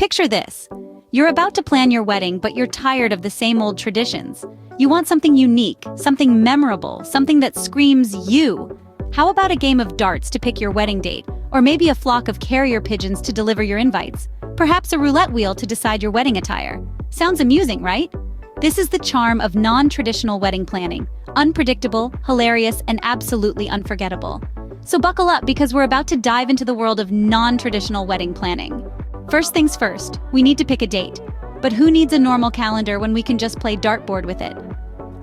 Picture this. You're about to plan your wedding, but you're tired of the same old traditions. You want something unique, something memorable, something that screams you. How about a game of darts to pick your wedding date? Or maybe a flock of carrier pigeons to deliver your invites? Perhaps a roulette wheel to decide your wedding attire? Sounds amusing, right? This is the charm of non-traditional wedding planning. Unpredictable, hilarious, and absolutely unforgettable. So buckle up because we're about to dive into the world of non-traditional wedding planning. First things first, we need to pick a date. But who needs a normal calendar when we can just play dartboard with it?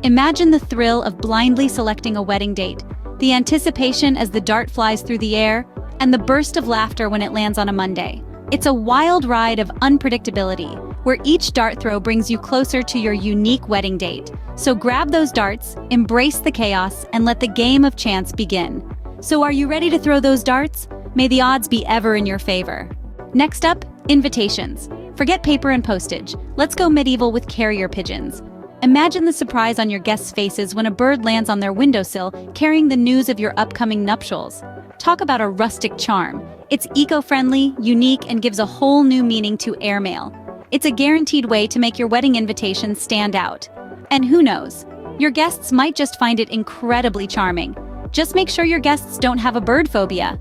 Imagine the thrill of blindly selecting a wedding date, the anticipation as the dart flies through the air, and the burst of laughter when it lands on a Monday. It's a wild ride of unpredictability, where each dart throw brings you closer to your unique wedding date. So grab those darts, embrace the chaos, and let the game of chance begin. So are you ready to throw those darts? May the odds be ever in your favor. Next up, invitations. Forget paper and postage. Let's go medieval with carrier pigeons. Imagine the surprise on your guests' faces when a bird lands on their windowsill carrying the news of your upcoming nuptials. Talk about a rustic charm. It's eco-friendly, unique, and gives a whole new meaning to airmail. It's a guaranteed way to make your wedding invitation stand out. And who knows, your guests might just find it incredibly charming. Just make sure your guests don't have a bird phobia.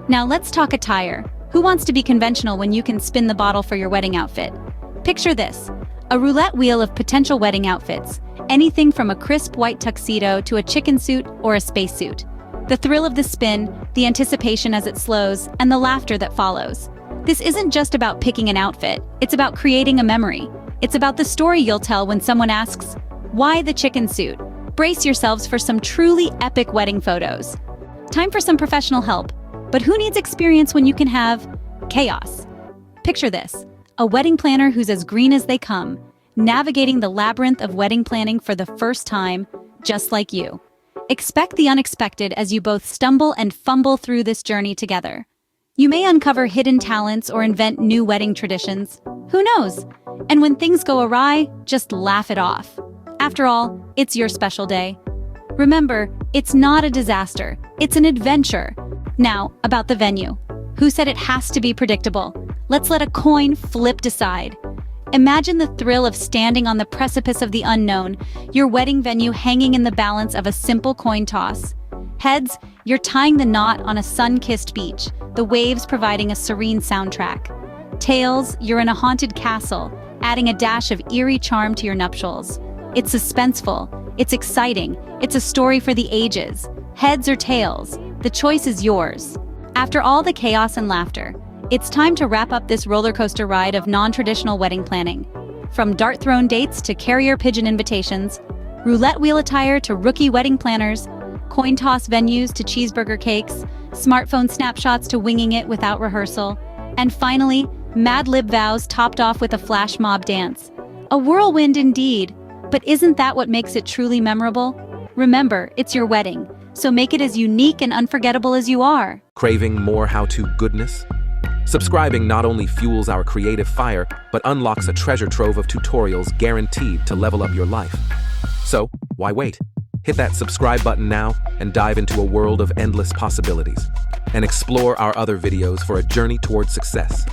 Now let's talk attire. Who wants to be conventional when you can spin the bottle for your wedding outfit? Picture this, a roulette wheel of potential wedding outfits. Anything from a crisp white tuxedo to a chicken suit or a spacesuit. The thrill of the spin, the anticipation as it slows, and the laughter that follows. This isn't just about picking an outfit, it's about creating a memory. It's about the story you'll tell when someone asks, "Why the chicken suit?" Brace yourselves for some truly epic wedding photos. Time for some professional help, but who needs experience when you can have chaos? Picture this, a wedding planner who's as green as they come, navigating the labyrinth of wedding planning for the first time, just like you. Expect the unexpected as you both stumble and fumble through this journey together. You may uncover hidden talents or invent new wedding traditions. Who knows? And when things go awry, just laugh it off. After all, it's your special day. Remember, it's not a disaster, it's an adventure. Now, about the venue. Who said it has to be predictable? Let's let a coin flip decide. Imagine the thrill of standing on the precipice of the unknown, your wedding venue hanging in the balance of a simple coin toss. Heads, you're tying the knot on a sun-kissed beach, the waves providing a serene soundtrack. Tails, you're in a haunted castle, adding a dash of eerie charm to your nuptials. It's suspenseful, it's exciting, it's a story for the ages. Heads or tails, the choice is yours. After all the chaos and laughter, it's time to wrap up this roller coaster ride of non-traditional wedding planning. From dart-thrown dates to carrier pigeon invitations, roulette wheel attire to rookie wedding planners, coin toss venues to cheeseburger cakes, smartphone snapshots to winging it without rehearsal, and finally, Mad Lib vows topped off with a flash mob dance. A whirlwind indeed, but isn't that what makes it truly memorable? Remember, it's your wedding, so make it as unique and unforgettable as you are. Craving more how-to goodness? Subscribing not only fuels our creative fire, but unlocks a treasure trove of tutorials guaranteed to level up your life. So, why wait? Hit that subscribe button now and dive into a world of endless possibilities. And explore our other videos for a journey towards success.